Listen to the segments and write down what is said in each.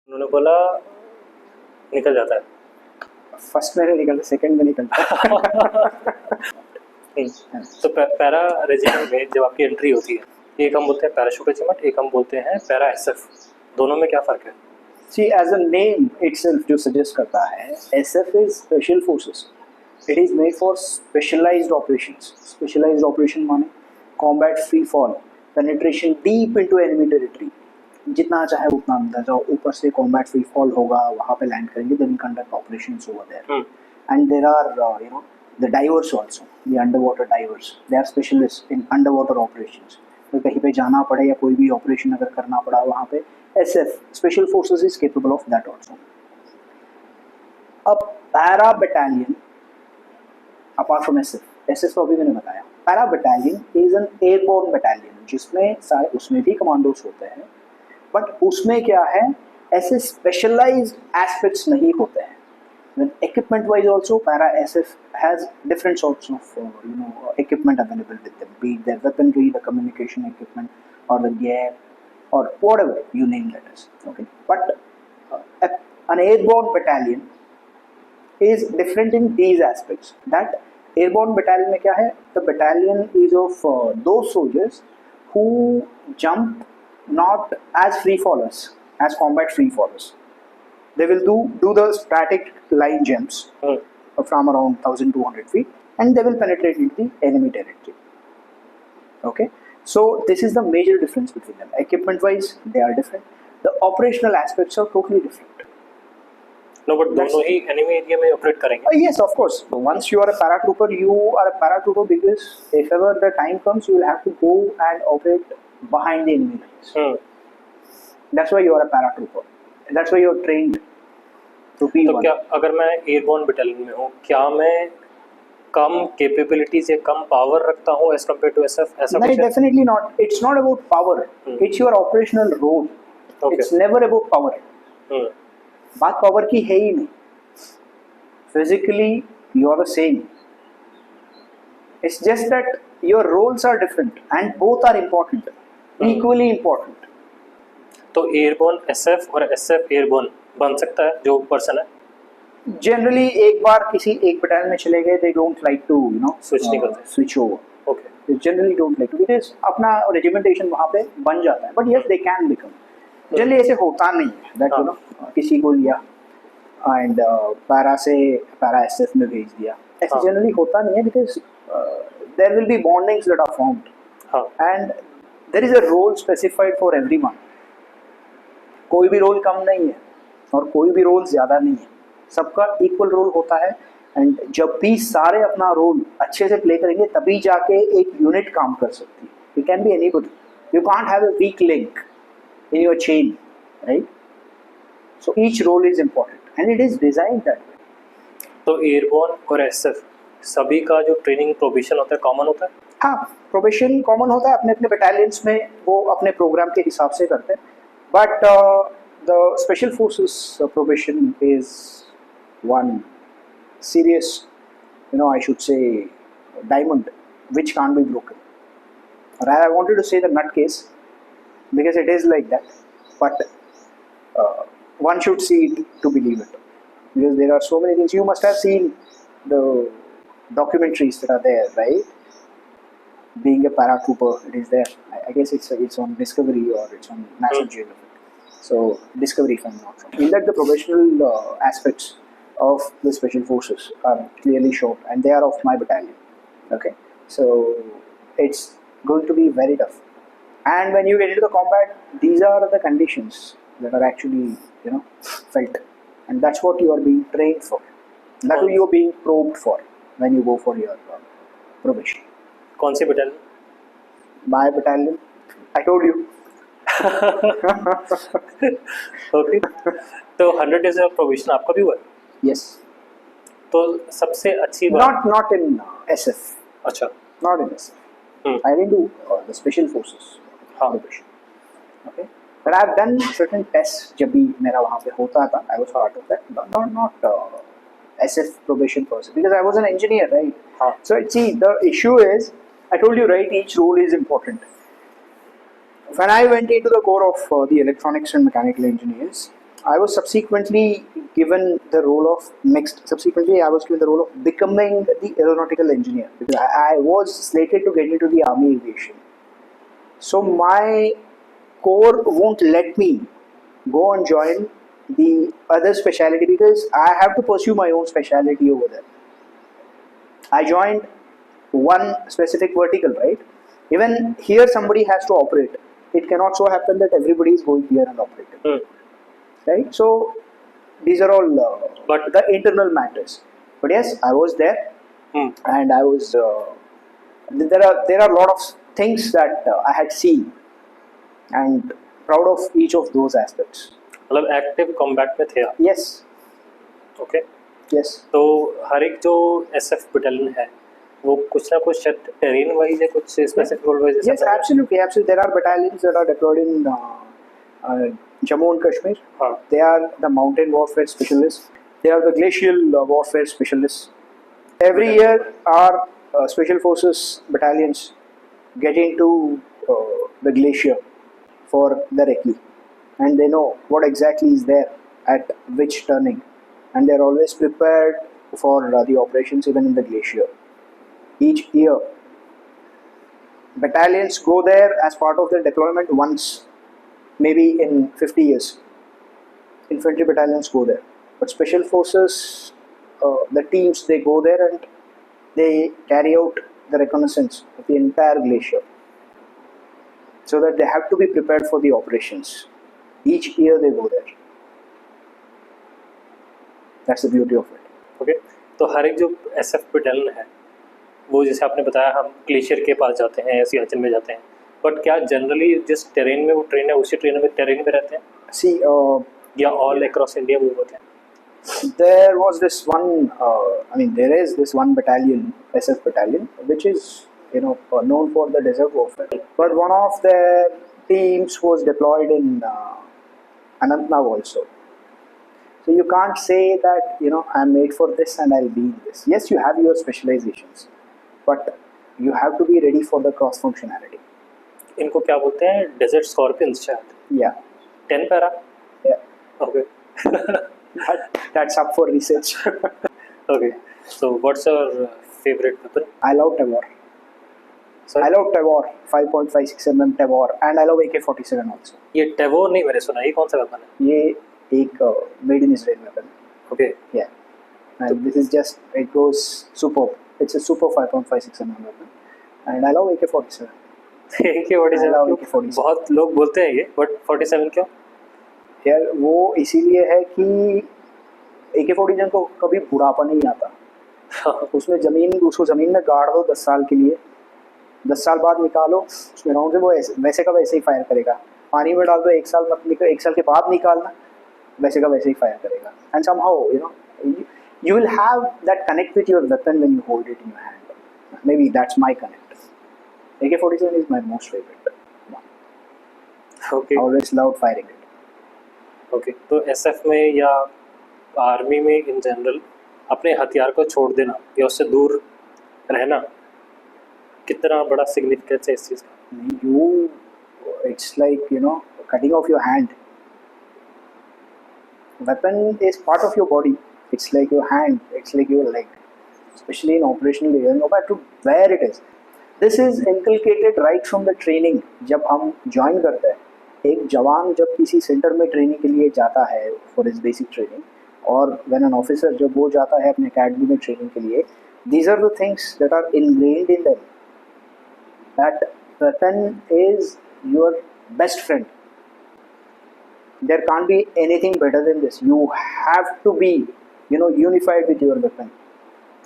उन्होंने बोला निकल जाता है। फर्स्ट में नहीं निकलता, सेकंड में निकलता तो पैरा रेजिमेंट में जब आपकी एंट्री होती है, एक हम बोलते हैं पैराशूट रेजिमेंट, एक हम बोलते हैं पैरा एसएफ, दोनों में क्या फ़र्क है? See, as a name itself जो suggest करता है, SF is special forces. It is made for specialized operations. Specialized operation माने combat free fall, penetration deep into enemy territory. जितना चाहे उतना अंदर जाओ, ऊपर से combat free fall होगा, वहाँ पे land करेंगे, then conduct operations over there. And there are the divers also, the underwater divers. They are specialists in underwater operations. तो कहीं पे जाना पड़े या कोई भी ऑपरेशन अगर करना पड़ा वहाँ पे SF Special Forces is capable of that also. A para battalion apart from SF तो अभी मैंने बताया. Para battalion is an airborne battalion जिसमें सारे उसमें भी कमांडोज होते हैं, बट उसमें क्या है ऐसे स्पेशलाइज्ड एस्पेक्ट्स नहीं होते हैं. Then equipment wise also para SF has different sorts of equipment available with them, be it their weaponry, the communication equipment, or the gear, or whatever you name that as. Okay, but an airborne battalion is different in these aspects. That airborne battalion में क्या है? The battalion is of those soldiers who jump not as free fallers, as combat free fallers. They will do the static line jumps from around 1,200 feet, and they will penetrate into the enemy territory. Okay, so this is the major difference between them. Equipment wise, they are different. The operational aspects are totally different. No, but दोनों ही enemy area में operate करेंगे. Yes, of course. So once you are a paratrooper, you are a paratrooper because if ever the time comes, you will have to go and operate behind the enemy lines. That's why you are a paratrooper. That's why you are trained to be तो one. क्या अगर मैं airborne battalion में हूँ, क्या मैं कम capabilities या कम power रखता हूँ एज कम्पेयर टू एसएफ? ऐसा No, कुछ है? definitely not. It's not about power. It's your operational role. Okay. It's never about power. बात पावर की है ही नहीं. Physically, you are the same. It's just that your roles are different and both are important, equally important. तो airborne SF और SF airborne बन सकता है जो पर्सन है? Generally, एक बार किसी एक बटालियन में चले गए, they don't like to switch over. Okay. They generally don't like to because अपना regimentation वहाँ पे बन जाता है. But yes, they can become. Generally ऐसे होता नहीं है that किसी को लिया and पैरा से पैरा एसएफ में भेज दिया. ऐसे generally होता नहीं है because there will be bondings that are formed. And there is a role specified for everyone. कोई भी रोल कम नहीं है और कोई भी रोल ज़्यादा नहीं है, सबका इक्वल रोल होता है. एंड जब भी सारे अपना रोल अच्छे से प्ले करेंगे तभी जाके एक यूनिट काम कर सकती है. You can be anybody, you can't have a weak link in your chain, right? So each role is important and it is design that way. तो एयरबोर्न और एसएफ सभी का जो ट्रेनिंग प्रोबेशन होता है कॉमन होता है? हाँ, प्रोबेशन कॉमन होता है. अपने अपने बटालियंस में वो अपने प्रोग्राम के हिसाब से करते हैं. But the Special Forces probation is one serious, I should say, diamond which can't be broken. Or I wanted to say the nutcase because it is like that. But one should see it to believe it because there are so many things. You must have seen the documentaries that are there, right? Being a paratrooper, it is there. I guess it's on Discovery or it's on National Geographic. So Discovery, if I'm not wrong. In that, the professional aspects of the Special Forces are clearly shown, and they are of my battalion. Okay, so it's going to be very tough. And when you get into the combat, these are the conditions that are actually felt, and that's what you are being trained for. That's what you are being probed for when you go for your probation. कौन सी battalion? My battalion. I told you. Okay. तो 100 days of probation आपका भी हुआ है? Yes. तो सबसे अच्छी बात Not in SF. अच्छा. Not in SF. I didn't do the Special Forces probation. Okay. But I've done certain tests जब भी मेरा वहाँ पे होता था. I was part of that. Not SF probation person because I was an engineer, right? So see, the issue is, I told you, right, each role is important. When I went into the core of the electronics and mechanical engineers, I was subsequently given the role of becoming the aeronautical engineer because I was slated to get into the army aviation. So my core won't let me go and join the other specialty because I have to pursue my own specialty over there. I joined one specific vertical, right? Even here, somebody has to operate. It cannot so happen that everybody is going here and operating, Hmm. right? So these are all But- the internal matters. But yes, I was there, Hmm. and I was. There are a lot of things that I had seen, and proud of each of those aspects. मतलब active combat में थे आप. Yes, okay. yes. तो हर एक जो SF battalion है वो कुछ ना कुछ टेरेन वाइज है, कुछ specific role wise. Yes, absolutely, absolutely. There are battalions that are deployed in Jammu and Kashmir. हाँ. They are the mountain warfare specialists. They are the glacial warfare specialists. Every year, our special forces battalions get into the glacier for the recce, and they know what exactly is there at which turning, and they are always prepared for the operations even in the glacier. Each year, battalions go there as part of their deployment once, maybe in 50 years. Infantry battalions go there, but special forces, the teams, they go there and they carry out the reconnaissance of the entire glacier, so that they have to be prepared for the operations. Each year they go there. That's the beauty of it. Okay. तो हर एक जो SF battalion है वो जैसे आपने बताया हम glacier के पास जाते हैं, सियाचिन में जाते हैं, बट क्या जनरली जिस टेरेन में वो ट्रेन है उसी टेरेन में रहते हैं See, या ऑल अक्रॉस इंडिया मूव होते हैं? there was this one, there is this one battalion, SF battalion, which is, known for the desert warfare. But one of their teams was deployed in Anantnag also. So you can't say that, I'm made for this and I'll be in this. Yes, you have your specializations, but you have to be ready for the cross functionality. इनको क्या बोलते हैं? Desert Scorpions शायद. Yeah, 10 para. yeah. Okay. That's up for research. Okay. So what's your favourite weapon? I love Tavor. Sorry? I love Tavor, 5.56 mm Tavor, and I love AK-47 also. ये टेवोर नहीं मैंने सुना. ये कौन सा वेपन है? ये एक made in Israel weapon. Okay. Yeah, and this is just, it goes superb. It's a super 5.56 mm weapon, and I love AK-47. AK 47 I love क्यों? AK-47. बहुत लोग बोलते हैं ये, बट 47 क्यों? यार वो इसीलिए है कि AK-47 को कभी बुढ़ापा नहीं आता. उसमें उसको ज़मीन में गाड़ दो 10 साल के लिए, 10 साल बाद निकालो उसमें राउंड से, वो वैसे का वैसे ही फायर करेगा. पानी में डाल दो 1 साल मत निकल, 1 साल के बाद निकालना, वैसे का वैसे ही फायर करेगा. And somehow you will have that connect with your weapon when you hold it in your hand. Maybe that's my connect. AK-47 is my most favorite one. Okay. I always loved firing it. Okay. तो SF में या army में in general अपने हथियार को छोड़ देना या उससे दूर रहना कितना बड़ा सिग्निफिकेंस है इस चीज़ का? It's like, cutting off your hand. Weapon is part of your body. It's like your hand, it's like your leg, especially in operational area, no matter where it is. This is inculcated right from the training. जब हम join करते हैं, एक जवान जब किसी centre में training के लिए जाता है फॉर हिज बेसिक ट्रेनिंग, और व्हेन एन ऑफिसर जब वो जाता है अपने अकेडमी में ट्रेनिंग के लिए, these are the things that are ingrained in them. That weapon is your best friend. There can't be anything better than this. You have to be, unified with your weapon.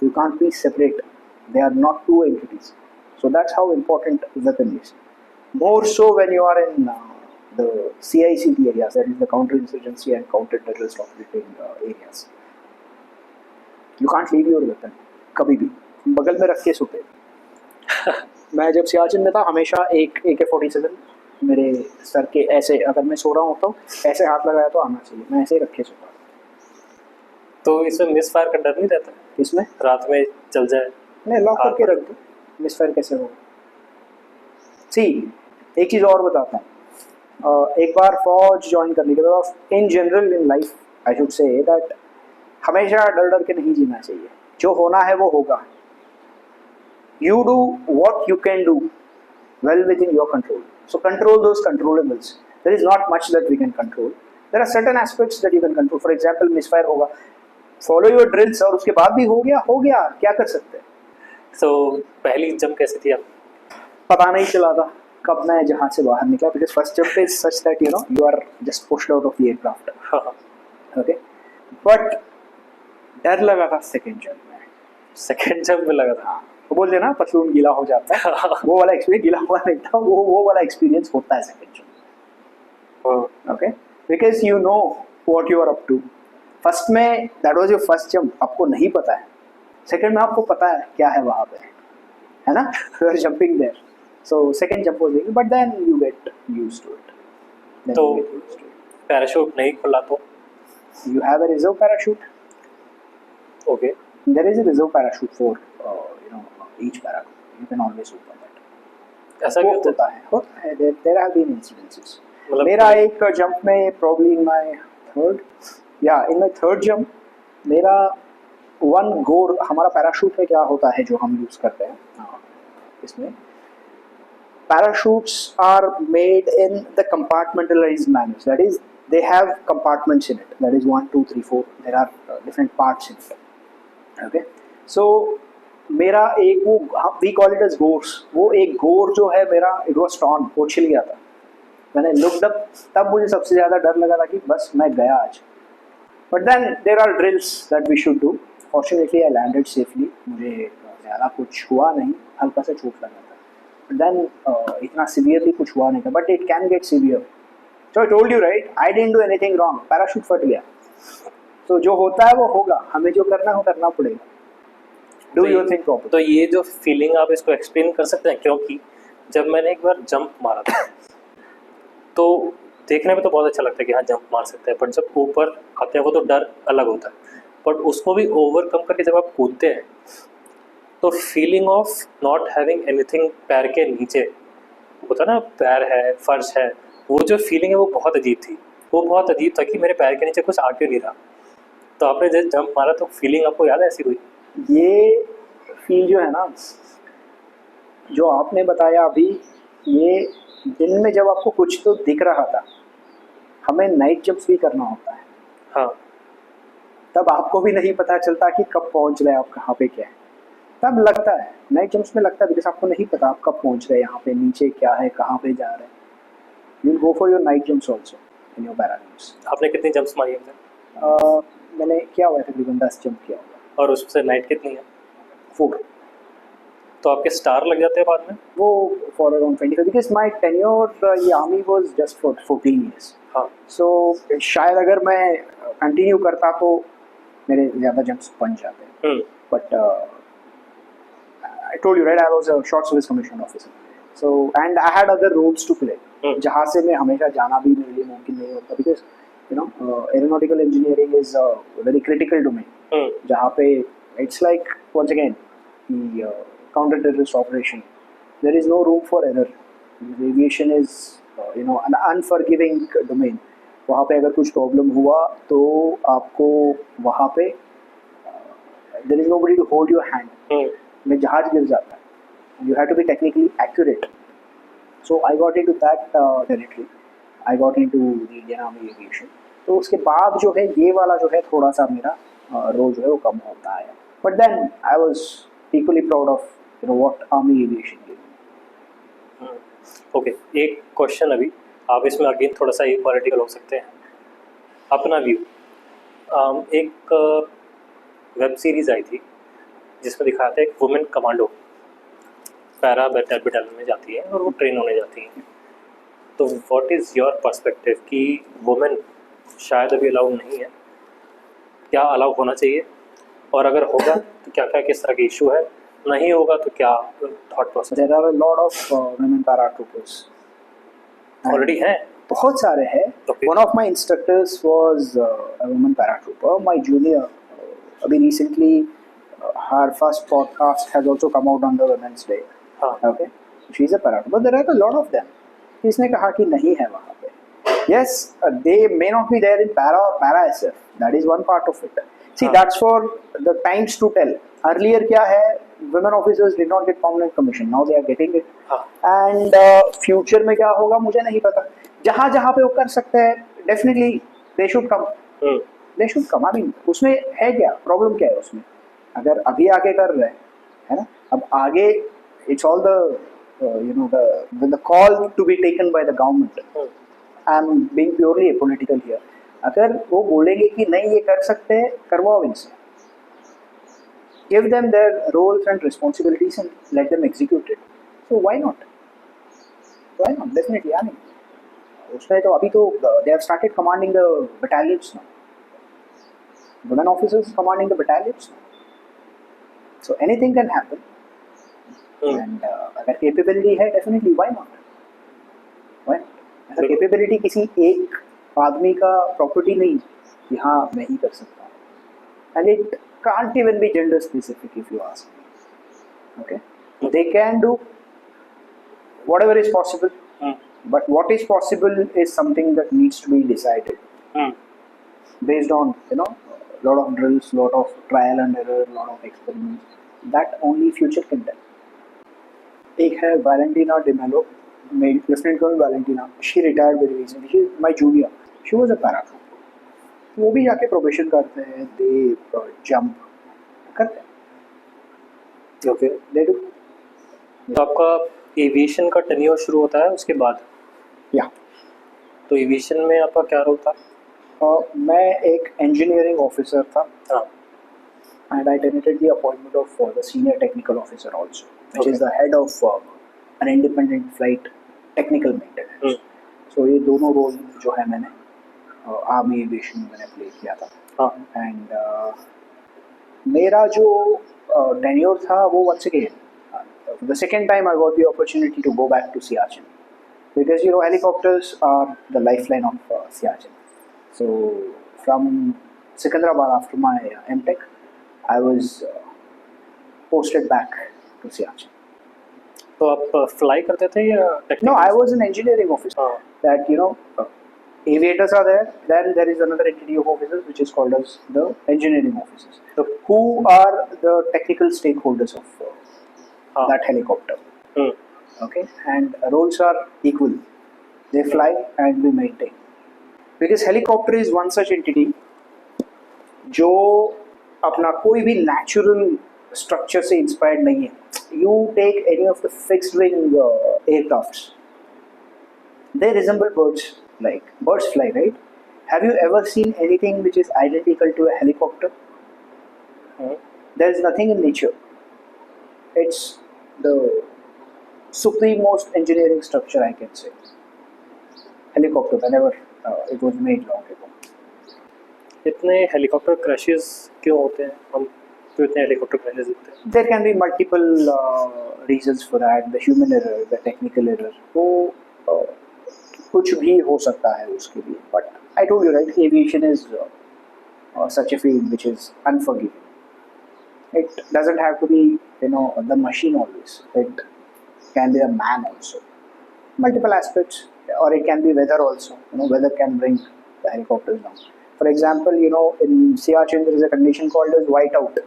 You can't be separate. They are not two entities. So that's how important weapon is. More so when you are in the CICT areas, that is the counterinsurgency and counter-terrorist operating areas. You can't leave your weapon. कभी भी बगल में रख के सोते. मैं जब सियाचिन में था हमेशा एक AK-47 मेरे सर के ऐसे, अगर मैं सो रहा हूँ तो ऐसे हाथ लगाया तो आना चाहिए, मैं ऐसे ही रखे सोता. तो इसमें मिस फायर का डर नहीं रहता? इसमें रात में चल जाए? नहीं, लॉक करके रख दो. मिसफायर कैसे होगा? सी, एक चीज़ और बताता हूँ. एक बार फौज ज्वाइन करने के बाद in general in life I should say that हमेशा डर डर के नहीं जीना चाहिए. जो होना है वो होगा. You do what you can do well within your control. So control those controllables. There is not much that we can control. There are certain aspects that you can control. For example, misfire होगा. Follow your drills और उसके बाद भी हो गया क्या कर सकते हैं. So पहली जंप कैसी थी आप? पता नहीं चला था कब मैं जहां से बाहर निकला. Because first jump is such that you are just pushed out of the aircraft. हाँ. Okay. But डर लगा था सेकंड जंप में. सेकेंड जंप में लगा था. वो बोलते हैं ना पतलून गीला हो जाता है. वो वाला एक्सपीरियंस गीला हुआ नहीं था. वो वाला एक्सपीरियंस होता है second jump. Okay. Because you know what you are up to. First में that was your first jump. आपको नहीं पता है. सेकंड में आपको पता है क्या है वहां पे, है ना. You are jumping there. So second jump was but then you get used to it. तो पैराशूट नहीं खुला तो you have a reserve parachute. Okay. There is a reserve parachute for each parachute. You can always open that. ऐसा वो क्यों होता है. There have been incidences. मतलब मेरा एक जंप में probably in my third jump मेरा one gore. हमारा पैराशूट में क्या होता है जो हम यूज करते हैं इसमें. Parachutes are made in the compartmentalized manner. That is, they have compartments in it. That is 1, 2, 3, 4. There are different parts in it. Okay. So मेरा एक वो we call it as gores. वो एक गोर जो है मेरा it was torn. वो छिल गया था. मैंने looked up. तब मुझे सबसे ज़्यादा डर लगा था कि बस मैं गया आज. But then there are drills that we should do. Fortunately I landed safely. मुझे ज़्यादा कुछ हुआ नहीं. हल्का सा चोट लगा था. But then इतना severely कुछ हुआ नहीं था. But it can get severe. So I told you right. I didn't do anything wrong. Parachute फट गया. तो जो होता है वो होगा. हमें जो करना है वो करना पड़ेगा. Do you think proper. तो ये जो फीलिंग आप इसको एक्सप्लेन कर सकते हैं, क्योंकि जब मैंने एक बार जंप मारा था तो देखने में तो बहुत अच्छा लगता है कि हाँ जंप मार सकते हैं, बट जब ऊपर आते हैं वो तो डर अलग होता है. बट उसको भी ओवरकम करके जब आप कूदते हैं तो feeling of not having anything पैर के नीचे होता है ना, पैर है फर्श है, वो जो फीलिंग है वो बहुत अजीब थी. वो बहुत अजीब था कि मेरे पैर के नीचे कुछ आगे नहीं रहा. तो आपने जब जंप मारा तो फीलिंग आपको याद है ऐसी कोई? ये फील जो है ना जो आपने बताया अभी, ये दिन में जब आपको कुछ तो दिख रहा था. हमें नाइट जंप्स भी करना होता है. हाँ. तब आपको भी नहीं पता चलता कि कब पहुंच रहे हैं आप, कहाँ पे क्या है. तब लगता है नाइट जंप्स में लगता है बिकॉज आपको नहीं पता आप कब पहुंच रहे हैं, यहाँ पे नीचे क्या है, कहाँ पे जा रहे हैं. You will go for your night jumps also in your parachutes. आपने कितनी जंप्स मारी है? मैंने किया हुआ है तकरीबन 10 जंप किया हुआ. और उससे नाइट कितनी है? 4. तो आपके स्टार लग जाते हैं बाद में? वो for around 25 because my tenure ये army was just for 14 years. हाँ. सो शायद अगर मैं कंटिन्यू करता तो मेरे ज़्यादा जंप्स बन जाते. But I told you right I was a short service commission officer. So and I had other roles to play जहाँ से मैं हमेशा जाना भी मेरे लिए मुमकिन नहीं होता. Because aeronautical engineering is a very critical domain जहाँ पे it's like once again counter terrorist operation. There is no room for error. Aviation is an unforgiving domain. वहाँ पे अगर कुछ प्रॉब्लम हुआ तो आपको वहाँ पे there is nobody to hold your hand. में जहाज गिर जाता है. You have to be technically accurate. So I got into that territory. I got into the Indian Army Aviation. तो उसके बाद जो है ये वाला जो है थोड़ा सा मेरा रोल जो है वो कम होता है. But then I was equally proud of what Army Aviation gave. Okay. एक क्वेश्चन अभी आप इसमें अगेन थोड़ा सा पॉलिटिकल हो सकते हैं. अपना व्यू. एक वेब सीरीज आई थी जिसमें दिखाया था एक वुमेन कमांडो पैरा बटालियन में जाती है और वो ट्रेन होने जाती है. तो व्हाट इज़ योर पर्सपेक्टिव कि वुमेन शायद अभी अलाउ नहीं है, क्या अलाउ होना चाहिए, और अगर होगा तो क्या क्या किस तरह के इशू है, नहीं होगा तो क्या thought process? There are a lot of women paratroopers. Already है. बहुत सारे हैं. Okay. One of my instructors was a woman paratrooper. My junior, अभी recently, her first podcast has also come out on the Women's Day. हाँ. Okay, she is a paratrooper. There are a lot of them. इसने कहा कि नहीं है वहाँ पे. Yes, they may not be there in para SF. That is one part of it. See, हाँ. that's for the times to tell. Earlier क्या है, women officers did not get permanent commission. Now they are getting it. हाँ. And future में क्या होगा मुझे नहीं पता. जहाँ जहाँ पे वो कर सकते हैं, definitely they should come. They should come. I mean, उसमें है क्या? Problem क्या है उसमें? अगर अभी आके कर रहे हैं, है ना? अब आगे it's all the the call to be taken by the government. I'm being purely apolitical here. अगर वो बोलेंगे कि नहीं ये कर सकते हैं, करवाओ इनसे. Give them their roles and responsibilities and let them execute it. So why not? Why not? Definitely. I mean, उसमें तो अभी तो they have started commanding the battalions now. Women officers commanding the battalions now. So anything can happen. And अगर capability है, definitely why not? Why not? अगर capability किसी एक आदमी का property नहीं, कि हाँ मैं ही कर सकता हूँ. And it can't even be gender specific if you ask me. Okay? They can do whatever is possible. But what is possible is something that needs to be decided based on lot of drills, lot of trial and error, lot of experiments. That only future can tell. एक है Valentina De Mello, Lieutenant Colonel Valentina. She retired very recently. She is my junior. She was a paratrooper. वो भी जाके probation करते हैं, they jump करते हैं. Okay. They do. तो आपका एविएशन का टेन्योर शुरू होता है उसके बाद. Yeah. तो एविएशन में आपका क्या रोल था? मैं एक engineering officer था. हाँ. And I tenanted the appointment of the senior technical officer also, which Okay. is the head of an independent flight technical maintenance. So ये दोनों रोल जो है मैंने आर्मी एविएशन में मैंने प्ले किया था. हाँ. एंड मेरा जो टेन्योर था वो once again the second time I got the opportunity to go back to Siachen, because helicopters are the lifeline of Siachen. So from Secunderabad after my MTech, I was posted back to Siachen. तो आप fly करते थे या No, I was an engineering officer. हाँ. That aviators are there. Then there is another entity of officers which is called as the engineering officers, तो who are the technical stakeholders of हाँ. that helicopter. Hmm. Okay, and roles are equal. They fly and we maintain. Because helicopter is one such entity जो अपना कोई भी natural structure से inspired नहीं है. You take any of the fixed wing aircrafts, they resemble birds. Like birds fly, right? Have you ever seen anything which is identical to a helicopter? There is nothing in nature. It's the supreme most engineering structure, I can say. Helicopter, whenever it was made long ago. इतने helicopter crashes क्यों होते हैं? हम क्यों इतने helicopter crashes देखते हैं? There can be multiple reasons for that. The human error, the technical error. तो कुछ भी हो सकता है उसके लिए. But I told you, right? Aviation is such a field which is unforgiving. It doesn't have to be the machine always. It can be a man also. Multiple aspects, or it can be weather also. Weather can bring the helicopters down. For example, in Siachen there is a condition called as whiteout.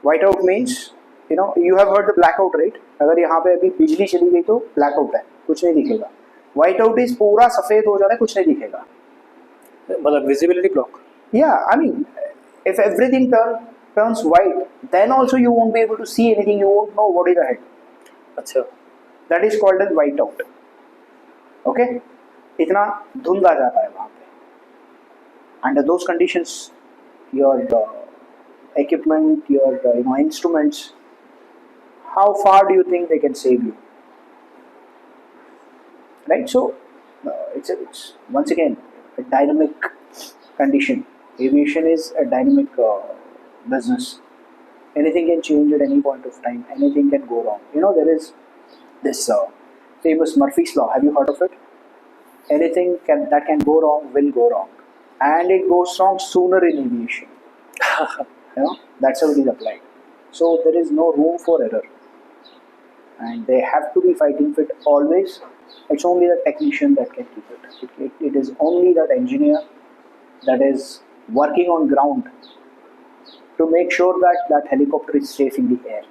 Whiteout means, you have heard the blackout, right? अगर यहाँ पे अभी बिजली चली गई तो blackout है, कुछ नहीं दिखेगा. Whiteout is पूरा सफेद हो जाता है, कुछ नहीं दिखेगा. मतलब visibility block. Yeah, I mean, if everything turns white, then also you won't be able to see anything. You won't know what is ahead. अच्छा. That is called as whiteout. Okay? इतना धुंध आ जाता है वहाँ पे. Under those conditions, your equipment, your instruments, how far do you think they can save you? Right? So it's once again a dynamic condition. Aviation is a dynamic business. Anything can change at any point of time. Anything can go wrong. There is this famous Murphy's Law. Have you heard of it? Anything that can go wrong will go wrong. And it goes wrong sooner in aviation. That's how it is applied. So there is no room for error. And they have to be fighting fit always. It's only the technician that can keep it. It is only that engineer that is working on ground to make sure that that helicopter is safe in the air.